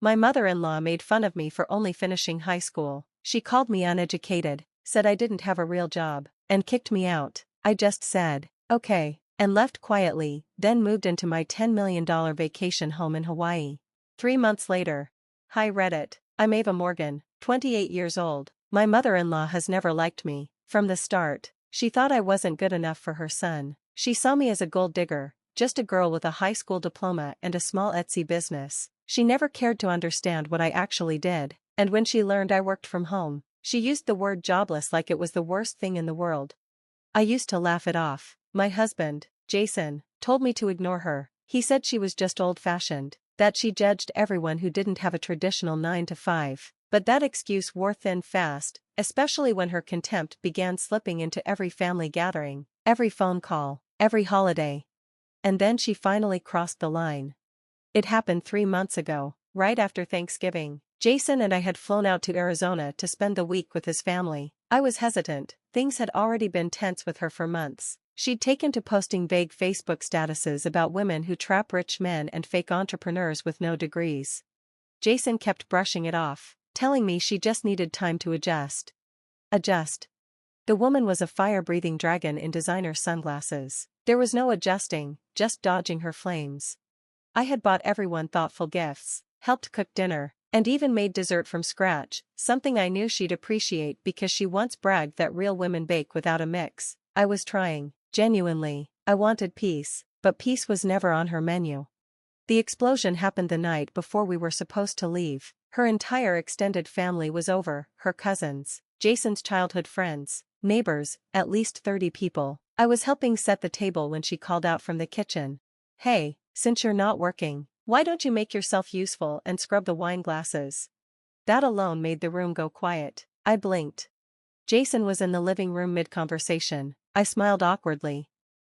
My mother-in-law made fun of me for only finishing high school. She called me uneducated, said I didn't have a real job, and kicked me out. I just said, okay, and left quietly, then moved into my $10 million vacation home in Hawaii. 3 months later. Hi Reddit, I'm Ava Morgan, 28 years old. My mother-in-law has never liked me. From the start, she thought I wasn't good enough for her son. She saw me as a gold digger, just a girl with a high school diploma and a small Etsy business. She never cared to understand what I actually did, and when she learned I worked from home, she used the word jobless like it was the worst thing in the world. I used to laugh it off. My husband, Jason, told me to ignore her. He said she was just old-fashioned, that she judged everyone who didn't have a traditional 9 to 5. But that excuse wore thin fast, especially when her contempt began slipping into every family gathering, every phone call, every holiday. And then she finally crossed the line. It happened 3 months ago, right after Thanksgiving. Jason and I had flown out to Arizona to spend the week with his family. I was hesitant, things had already been tense with her for months. She'd taken to posting vague Facebook statuses about women who trap rich men and fake entrepreneurs with no degrees. Jason kept brushing it off, telling me she just needed time to adjust. Adjust. The woman was a fire-breathing dragon in designer sunglasses. There was no adjusting, just dodging her flames. I had bought everyone thoughtful gifts, helped cook dinner, and even made dessert from scratch, something I knew she'd appreciate because she once bragged that real women bake without a mix. I was trying, genuinely. I wanted peace, but peace was never on her menu. The explosion happened the night before we were supposed to leave. Her entire extended family was over, her cousins, Jason's childhood friends, neighbors, at least 30 people. I was helping set the table when she called out from the kitchen. Hey, since you're not working, why don't you make yourself useful and scrub the wine glasses? That alone made the room go quiet. I blinked. Jason was in the living room mid-conversation. I smiled awkwardly.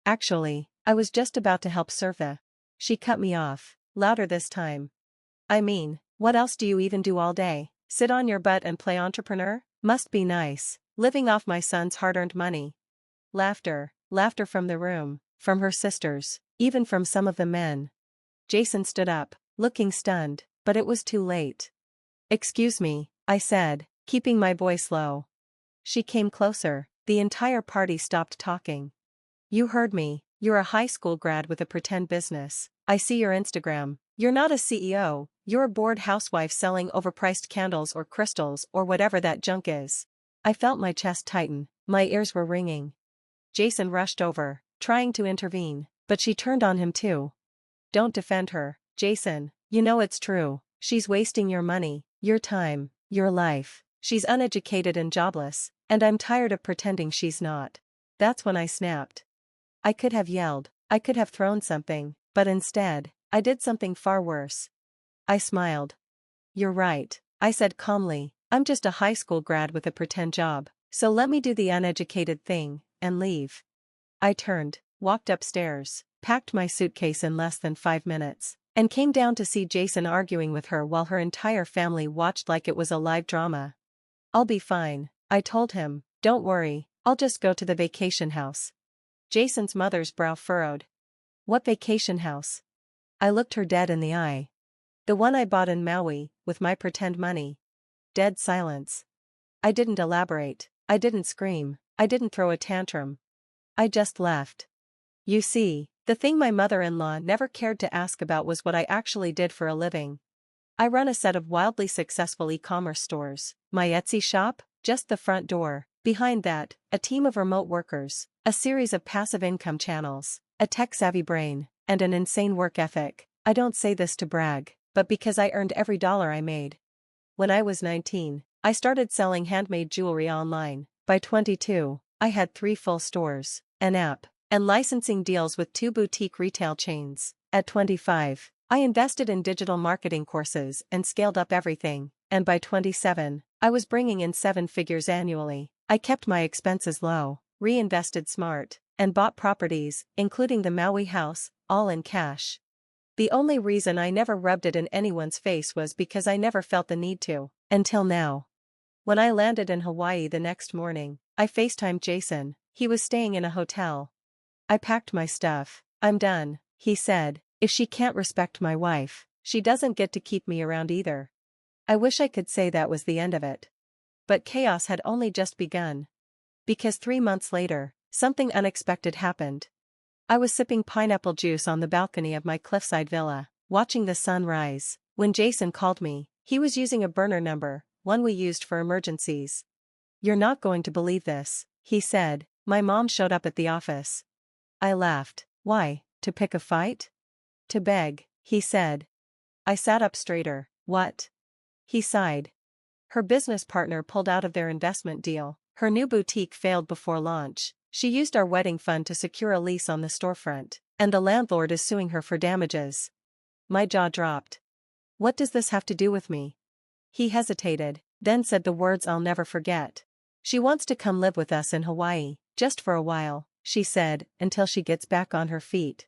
Actually, I was just about to help serve the. She cut me off, louder this time. I mean, what else do you even do all day? Sit on your butt and play entrepreneur? Must be nice, living off my son's hard-earned money. Laughter, laughter from the room, from her sisters, even from some of the men. Jason stood up, looking stunned, but it was too late. Excuse me, I said, keeping my voice low. She came closer. The entire party stopped talking. You heard me, you're a high school grad with a pretend business. I see your Instagram. You're not a CEO, you're a bored housewife selling overpriced candles or crystals or whatever that junk is. I felt my chest tighten, my ears were ringing. Jason rushed over, trying to intervene, but she turned on him too. Don't defend her, Jason, you know it's true. She's wasting your money, your time, your life. She's uneducated and jobless, and I'm tired of pretending she's not. That's when I snapped. I could have yelled, I could have thrown something, but instead, I did something far worse. I smiled. You're right, I said calmly, I'm just a high school grad with a pretend job, so let me do the uneducated thing, and leave. I turned, walked upstairs, packed my suitcase in less than 5 minutes, and came down to see Jason arguing with her while her entire family watched like it was a live drama. I'll be fine, I told him, don't worry, I'll just go to the vacation house. Jason's mother's brow furrowed. What vacation house? I looked her dead in the eye. The one I bought in Maui, with my pretend money. Dead silence. I didn't elaborate, I didn't scream, I didn't throw a tantrum. I just left. You see, the thing my mother-in-law never cared to ask about was what I actually did for a living. I run a set of wildly successful e-commerce stores. My Etsy shop, just the front door. Behind that, a team of remote workers, a series of passive income channels, a tech-savvy brain, and an insane work ethic. I don't say this to brag, but because I earned every dollar I made. When I was 19, I started selling handmade jewelry online. By 22, I had 3 full stores, an app, and licensing deals with 2 boutique retail chains. At 25, I invested in digital marketing courses and scaled up everything, and by 27, I was bringing in 7 figures annually. I kept my expenses low, reinvested smart, and bought properties, including the Maui house, all in cash. The only reason I never rubbed it in anyone's face was because I never felt the need to, until now. When I landed in Hawaii the next morning, I FaceTimed Jason. He was staying in a hotel. I packed my stuff. I'm done, he said. If she can't respect my wife, She doesn't get to keep me around either. I wish I could say that was the end of it. But chaos had only just begun. Because 3 months later, something unexpected happened. I was sipping pineapple juice on the balcony of my cliffside villa, watching the sun rise, when Jason called me. He was using a burner number, one we used for emergencies. "You're not going to believe this," he said. "My mom showed up at the office." I laughed. "Why, to pick a fight?" "To beg," he said. I sat up straighter. "What?" He sighed. Her business partner pulled out of their investment deal. Her new boutique failed before launch. She used our wedding fund to secure a lease on the storefront, and the landlord is suing her for damages. My jaw dropped. "What does this have to do with me?" He hesitated, then said the words I'll never forget. "She wants to come live with us in Hawaii, just for a while," she said, "until she gets back on her feet."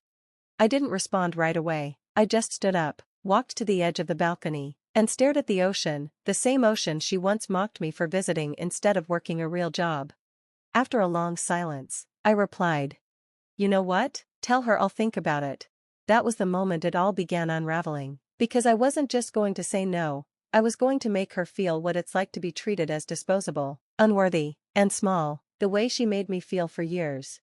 I didn't respond right away. I just stood up, walked to the edge of the balcony, and stared at the ocean, the same ocean she once mocked me for visiting instead of working a real job. After a long silence, I replied, "You know what? Tell her I'll think about it." That was the moment it all began unraveling. Because I wasn't just going to say no, I was going to make her feel what it's like to be treated as disposable, unworthy, and small, the way she made me feel for years.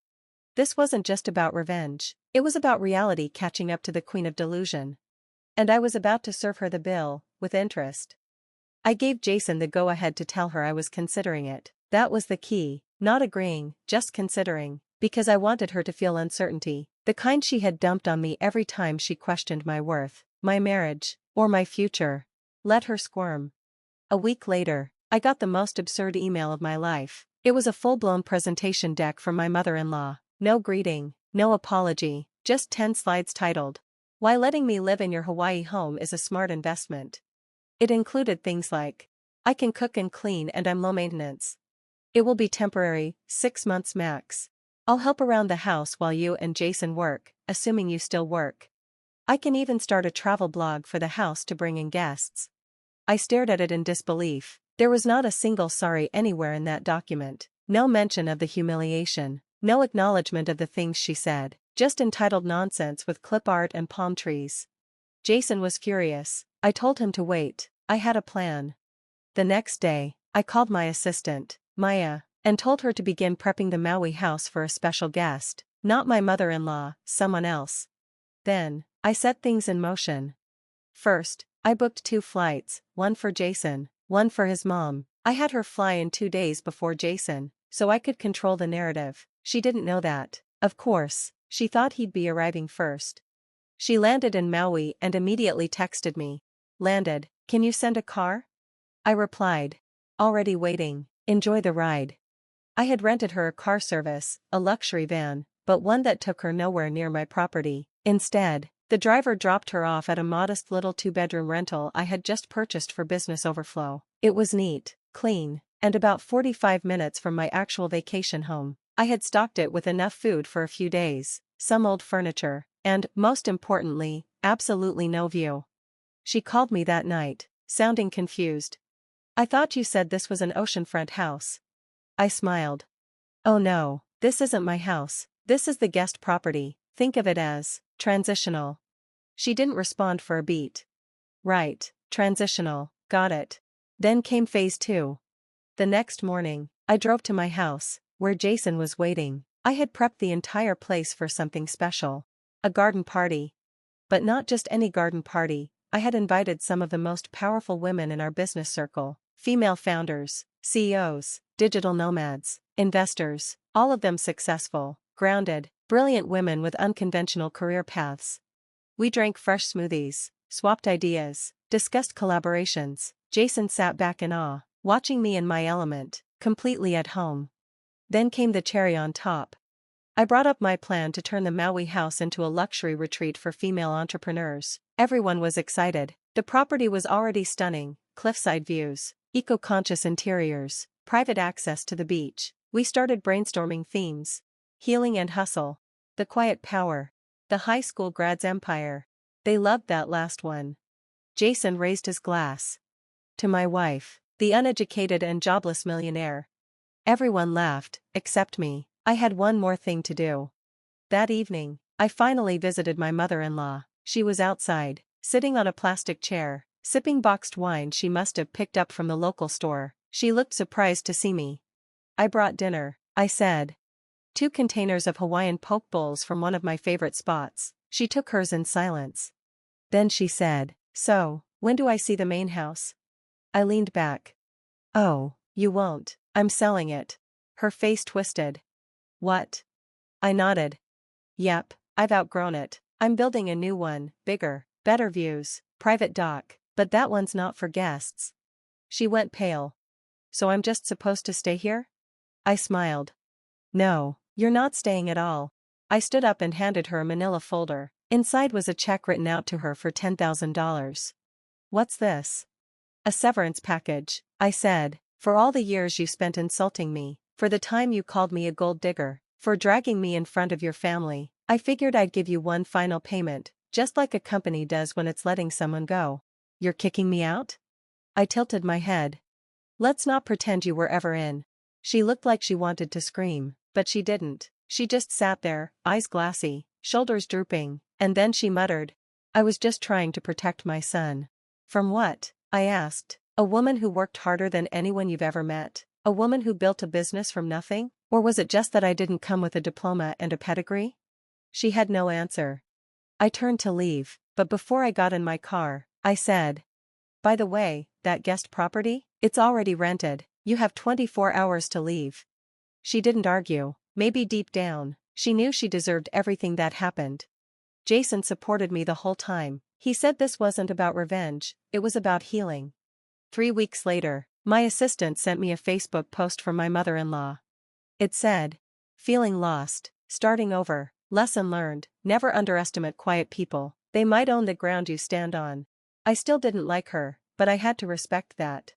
This wasn't just about revenge, it was about reality catching up to the queen of delusion. And I was about to serve her the bill, with interest. I gave Jason the go-ahead to tell her I was considering it. That was the key, not agreeing, just considering, because I wanted her to feel uncertainty, the kind she had dumped on me every time she questioned my worth, my marriage, or my future. Let her squirm. A week later, I got the most absurd email of my life. It was a full-blown presentation deck from my mother-in-law. No greeting, no apology, just 10 slides titled, "Why letting me live in your Hawaii home is a smart investment." It included things like, "I can cook and clean and I'm low maintenance. It will be temporary, 6 months max. I'll help around the house while you and Jason work, assuming you still work. I can even start a travel blog for the house to bring in guests." I stared at it in disbelief. There was not a single sorry anywhere in that document, no mention of the humiliation, no acknowledgement of the things she said, just entitled nonsense with clip art and palm trees. Jason was furious. I told him to wait. I had a plan. The next day, I called my assistant, Maya, and told her to begin prepping the Maui house for a special guest, not my mother-in-law, someone else. Then, I set things in motion. First, I booked 2 flights, one for Jason, one for his mom. I had her fly in 2 days before Jason, so I could control the narrative. She didn't know that. Of course, she thought he'd be arriving first. She landed in Maui and immediately texted me. "Landed, can you send a car?" I replied. "Already waiting, enjoy the ride." I had rented her a car service, a luxury van, but one that took her nowhere near my property. Instead, the driver dropped her off at a modest little 2-bedroom rental I had just purchased for business overflow. It was neat, clean, and about 45 minutes from my actual vacation home. I had stocked it with enough food for a few days, some old furniture, and, most importantly, absolutely no view. She called me that night, sounding confused. "I thought you said this was an oceanfront house." I smiled. "Oh no, this isn't my house, this is the guest property, think of it as transitional." She didn't respond for a beat. "Right, transitional, got it." Then came phase 2. The next morning, I drove to my house, where Jason was waiting. I had prepped the entire place for something special. A garden party. But not just any garden party, I had invited some of the most powerful women in our business circle, female founders, CEOs, digital nomads, investors, all of them successful, grounded, brilliant women with unconventional career paths. We drank fresh smoothies, swapped ideas, discussed collaborations. Jason sat back in awe, watching me in my element, completely at home. Then came the cherry on top. I brought up my plan to turn the Maui house into a luxury retreat for female entrepreneurs. Everyone was excited. The property was already stunning, cliffside views, eco-conscious interiors, private access to the beach. We started brainstorming themes. Healing and hustle. The quiet power. The high school grad's empire. They loved that last one. Jason raised his glass. To my wife, the uneducated and jobless millionaire. Everyone laughed, except me. I had one more thing to do. That evening, I finally visited my mother-in-law. She was outside, sitting on a plastic chair, sipping boxed wine she must have picked up from the local store. She looked surprised to see me. "I brought dinner," I said. "2 containers of Hawaiian poke bowls from one of my favorite spots." She took hers in silence. Then she said, "So, when do I see the main house?" I leaned back. "Oh, you won't, I'm selling it." Her face twisted. "What?" I nodded. "Yep, I've outgrown it. I'm building a new one, bigger, better views, private dock, but that one's not for guests." She went pale. "So I'm just supposed to stay here?" I smiled. "No, you're not staying at all." I stood up and handed her a manila folder. Inside was a check written out to her for $10,000. "What's this?" "A severance package," I said, "for all the years you spent insulting me, for the time you called me a gold digger, for dragging me in front of your family. I figured I'd give you one final payment, just like a company does when it's letting someone go." "You're kicking me out?" I tilted my head. "Let's not pretend you were ever in." She looked like she wanted to scream, but she didn't. She just sat there, eyes glassy, shoulders drooping, and then she muttered, "I was just trying to protect my son." "From what?" I asked. "A woman who worked harder than anyone you've ever met? A woman who built a business from nothing? Or was it just that I didn't come with a diploma and a pedigree?" She had no answer. I turned to leave, but before I got in my car, I said, "By the way, that guest property? It's already rented. You have 24 hours to leave." She didn't argue. Maybe deep down, she knew she deserved everything that happened. Jason supported me the whole time. He said this wasn't about revenge, it was about healing. 3 weeks later, my assistant sent me a Facebook post from my mother-in-law. It said, "Feeling lost, starting over, lesson learned, never underestimate quiet people, they might own the ground you stand on." I still didn't like her, but I had to respect that.